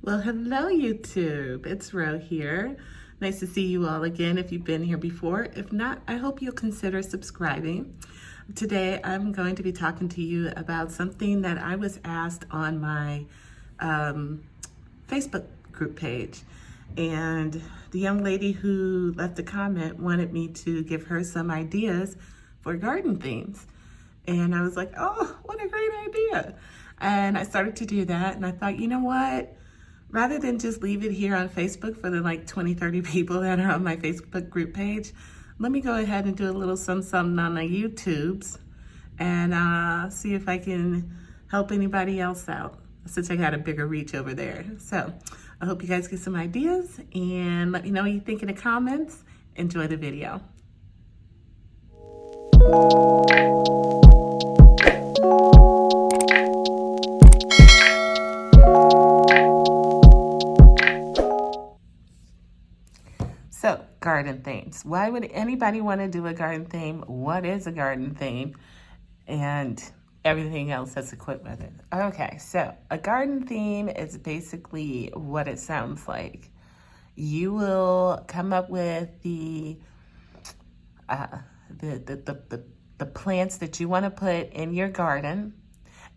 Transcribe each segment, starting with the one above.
Well, hello YouTube. It's Ro here. Nice to see you all again if you've been here before. If not, I hope you'll consider subscribing. Today, I'm going to be talking to you about something that I was asked on my Facebook group page. And the young lady who left a comment wanted me to give her some ideas for garden themes. And I was like, oh, what a great idea. And I started to do that. And I thought, you know what? Rather than just leave it here on Facebook for the like 20, 30 people that are on my Facebook group page, let me go ahead and do a little something on the YouTubes and see if I can help anybody else out since I got a bigger reach over there. So I hope you guys get some ideas and let me know what you think in the comments. Enjoy the video. So, garden themes. Why would anybody want to do a garden theme? What is a garden theme? And everything else that's equipped with it. Okay, so a garden theme is basically what it sounds like. You will come up with the plants that you want to put in your garden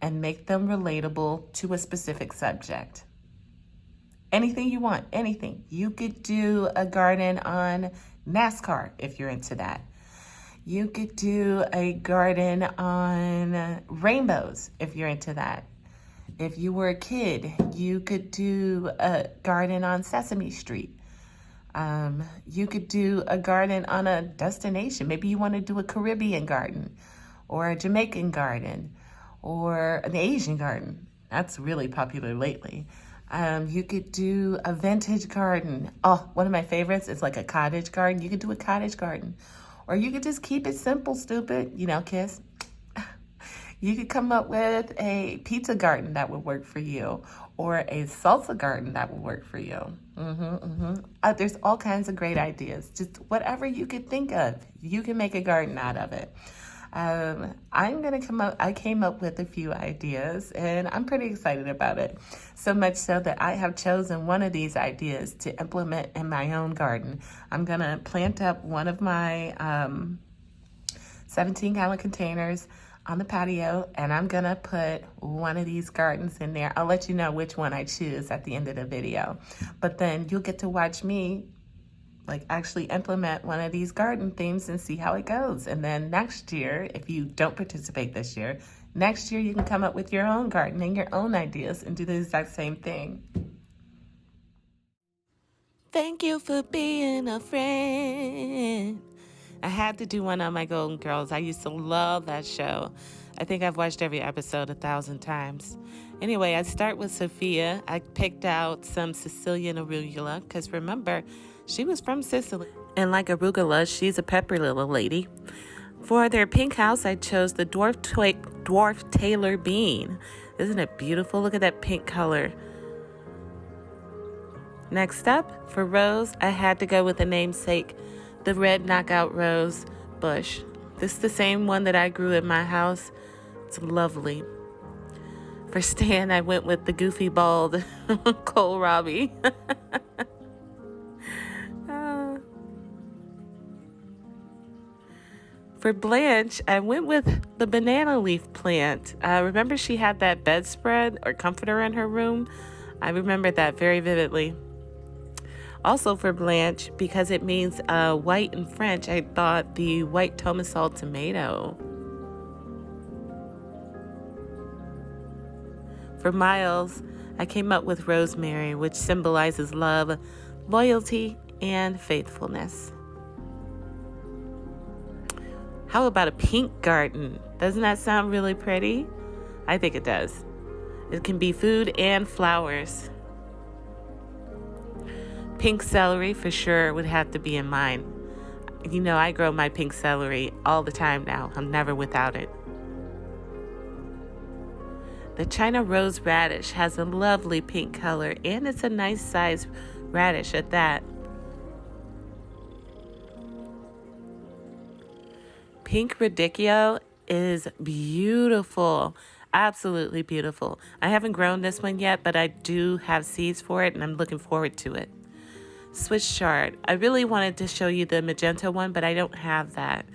and make them relatable to a specific subject. Anything you want, anything. You could do a garden on NASCAR if you're into that. You could do a garden on rainbows if you're into that. If you were a kid, you could do a garden on Sesame Street. You could do a garden on a destination. Maybe you want to do a Caribbean garden or a Jamaican garden or an Asian garden. That's really popular lately. You could do a vintage garden. Oh, one of my favorites is like a cottage garden. You could do a cottage garden. Or you could just keep it simple, stupid, kiss. You could come up with a pizza garden that would work for you. Or a salsa garden that would work for you. There's all kinds of great ideas. Just whatever you could think of, you can make a garden out of it. I came up with a few ideas and I'm pretty excited about it. So much so that I have chosen one of these ideas to implement in my own garden. I'm gonna plant up one of my 17-gallon containers on the patio and I'm gonna put one of these gardens in there. I'll let you know which one I choose at the end of the video. But then you'll get to watch me actually implement one of these garden themes and see how it goes. And then next year, if you don't participate this year, next year you can come up with your own garden and your own ideas and do the exact same thing. Thank you for being a friend. I had to do one on my Golden Girls. I used to love that show. I think I've watched every episode 1,000 times. Anyway, I start with Sophia. I picked out some Sicilian arugula because remember, she was from Sicily. And like arugula, she's a peppery little lady. For their pink house, I chose the dwarf Taylor bean. Isn't it beautiful? Look at that pink color. Next up, for rose, I had to go with the namesake, the red knockout rose bush. This is the same one that I grew in my house. It's lovely. For Stan, I went with the goofy bald kohlrabi. For Blanche, I went with the banana leaf plant. Remember she had that bedspread or comforter in her room? I remember that very vividly. Also for Blanche, because it means white in French, I thought the white tomasil tomato. For Miles, I came up with rosemary, which symbolizes love, loyalty, and faithfulness. How about a pink garden? Doesn't that sound really pretty? I think it does. It can be food and flowers. Pink celery for sure would have to be in mine. I grow my pink celery all the time now. I'm never without it. The China rose radish has a lovely pink color and it's a nice size radish at that. Pink radicchio is beautiful. absolutely beautiful. I haven't grown this one yet, but I do have seeds for it, and I'm looking forward to it. Swiss chard. I really wanted to show you the magenta one, but I don't have that.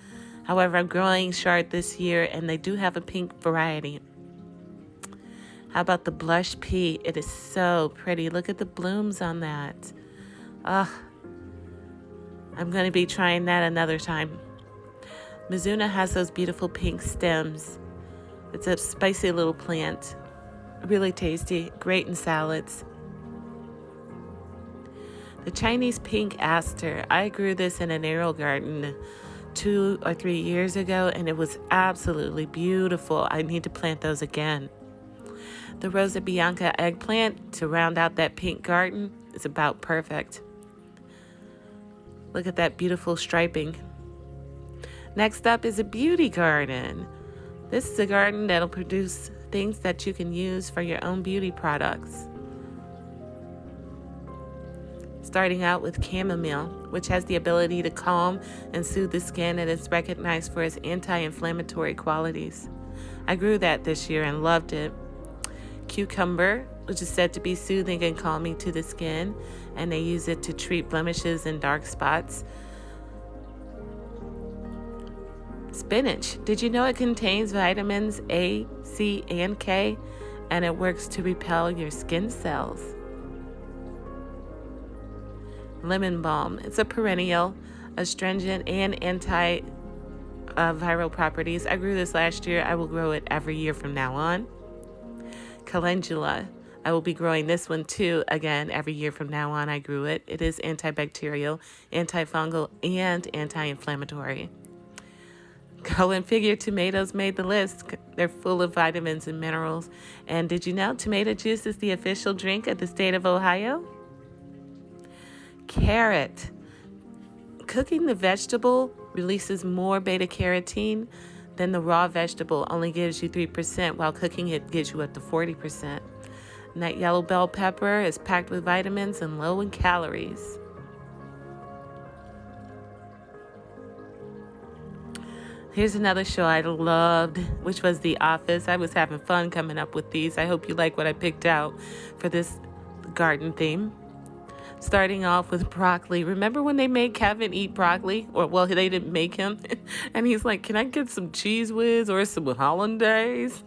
However, I'm growing chard this year, and they do have a pink variety. How about the blush pea? It is so pretty. Look at the blooms on that. I'm going to be trying that another time. Mizuna has those beautiful pink stems. It's a spicy little plant. Really tasty. Great in salads. The Chinese pink aster. I grew this in an aerial garden 2 or 3 years ago, and it was absolutely beautiful. I need to plant those again. The Rosa Bianca eggplant to round out that pink garden is about perfect. Look at that beautiful striping. Next up is a beauty garden. This is a garden that'll produce things that you can use for your own beauty products. Starting out with chamomile, which has the ability to calm and soothe the skin, and is recognized for its anti-inflammatory qualities. I grew that this year and loved it. Cucumber, which is said to be soothing and calming to the skin, and they use it to treat blemishes and dark spots. Spinach. Did you know it contains vitamins A, C, and K, and it works to repel your skin cells? Lemon balm. It's a perennial, astringent, and anti-viral properties. I grew this last year. I will grow it every year from now on. Calendula. I will be growing this one too, again, every year from now on. I grew it. It is antibacterial, antifungal, and anti-inflammatory. Go and figure, tomatoes made the list. They're full of vitamins and minerals. And did you know tomato juice is the official drink of the state of Ohio? Carrot. Cooking the vegetable releases more beta-carotene than the raw vegetable. Only gives you 3%, while cooking it gives you up to 40%. And that yellow bell pepper is packed with vitamins and low in calories. Here's another show I loved, which was The Office. I was having fun coming up with these. I hope you like what I picked out for this garden theme. Starting off with broccoli. Remember when they made Kevin eat broccoli? Or, well, they didn't make him. And he's like, can I get some Cheese Whiz or some hollandaise?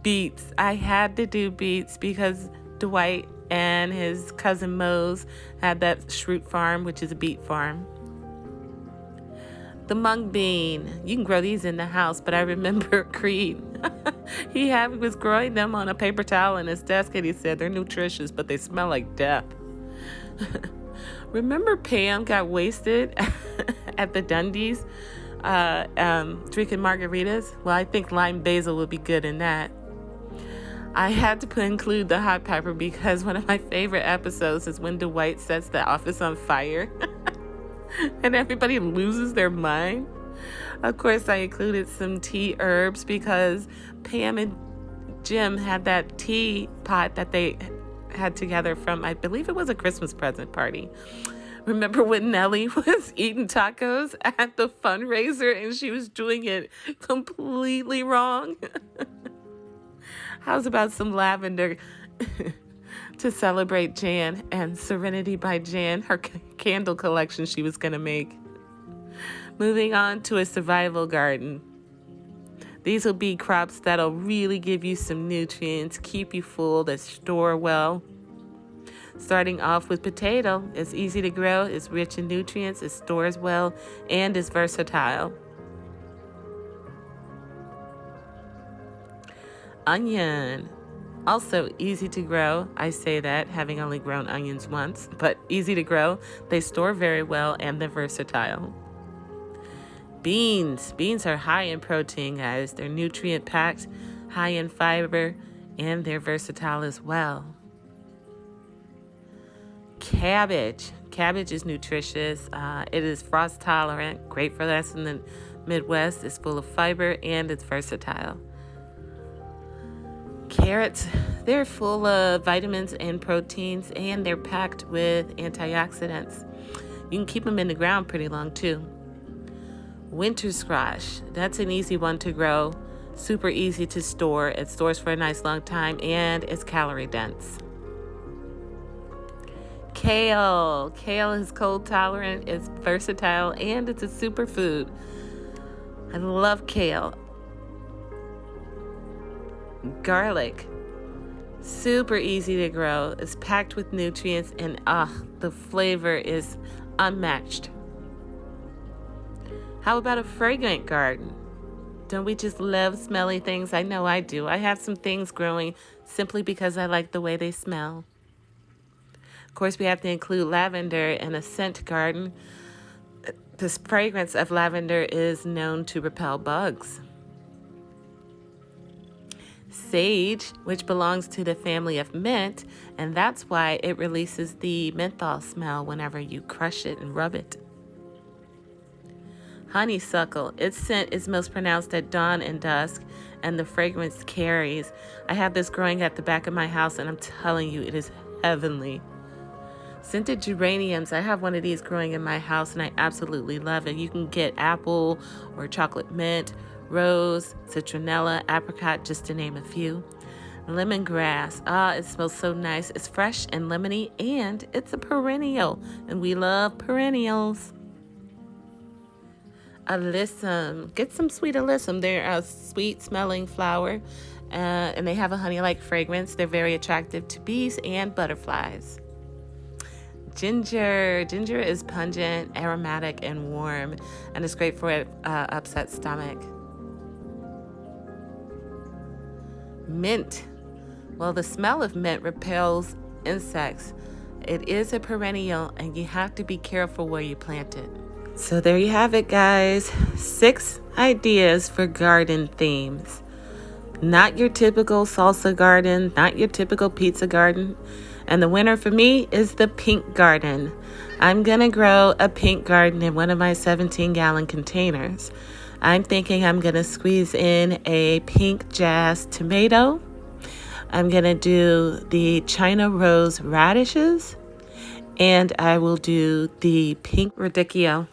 Beets. I had to do beets because Dwight and his cousin Mose had that Shroot farm, which is a beet farm. The mung bean. You can grow these in the house, but I remember Creed. He was growing them on a paper towel in his desk, and he said they're nutritious, but they smell like death. Remember Pam got wasted at the Dundies drinking margaritas? Well, I think lime basil would be good in that. I had to include the hot pepper because one of my favorite episodes is when Dwight sets the office on fire and everybody loses their mind. Of course, I included some tea herbs because Pam and Jim had that tea pot that they had together from, I believe it was a Christmas present party. Remember when Nellie was eating tacos at the fundraiser and she was doing it completely wrong? How's about some lavender to celebrate Jan and Serenity by Jan, her candle collection she was going to make? Moving on to a survival garden. These will be crops that'll really give you some nutrients, keep you full, that store well. Starting off with potato. It's easy to grow, it's rich in nutrients, it stores well, and is versatile. Onion. Also easy to grow. I say that, having only grown onions once, but easy to grow. They store very well, and they're versatile. Beans. Beans are high in protein, guys. They're nutrient-packed, high in fiber, and they're versatile as well. Cabbage. Cabbage is nutritious. It is frost-tolerant, great for us in the Midwest. It's full of fiber, and it's versatile. Carrots, they're full of vitamins and proteins, and they're packed with antioxidants. You can keep them in the ground pretty long, too. Winter squash, that's an easy one to grow. Super easy to store. It stores for a nice long time, and it's calorie dense. Kale. Kale is cold tolerant, it's versatile, and it's a superfood. I love kale. Garlic. Super easy to grow. It's packed with nutrients, and the flavor is unmatched. How about a fragrant garden? Don't we just love smelly things? I know I do. I have some things growing simply because I like the way they smell. Of course, we have to include lavender in a scent garden. The fragrance of lavender is known to repel bugs. Sage, which belongs to the family of mint, and that's why it releases the menthol smell whenever you crush it and rub it. Honeysuckle, its scent is most pronounced at dawn and dusk, and the fragrance carries. I have this growing at the back of my house, and I'm telling you, it is heavenly. Scented geraniums, I have one of these growing in my house, and I absolutely love it. You can get apple or chocolate mint, rose, citronella, apricot, just to name a few. Lemongrass, it smells so nice. It's fresh and lemony, and it's a perennial, and we love perennials. Alyssum, get some sweet alyssum. They're a sweet smelling flower, and they have a honey-like fragrance. They're very attractive to bees and butterflies. Ginger is pungent, aromatic, and warm, and it's great for an upset stomach. Mint, well, the smell of mint repels insects. It is a perennial, and you have to be careful where you plant it. So there you have it, guys. 6 ideas for garden themes. Not your typical salsa garden, not your typical pizza garden. And the winner for me is the pink garden. I'm going to grow a pink garden in one of my 17-gallon containers. I'm thinking I'm going to squeeze in a pink jazz tomato. I'm going to do the China rose radishes. And I will do the pink radicchio.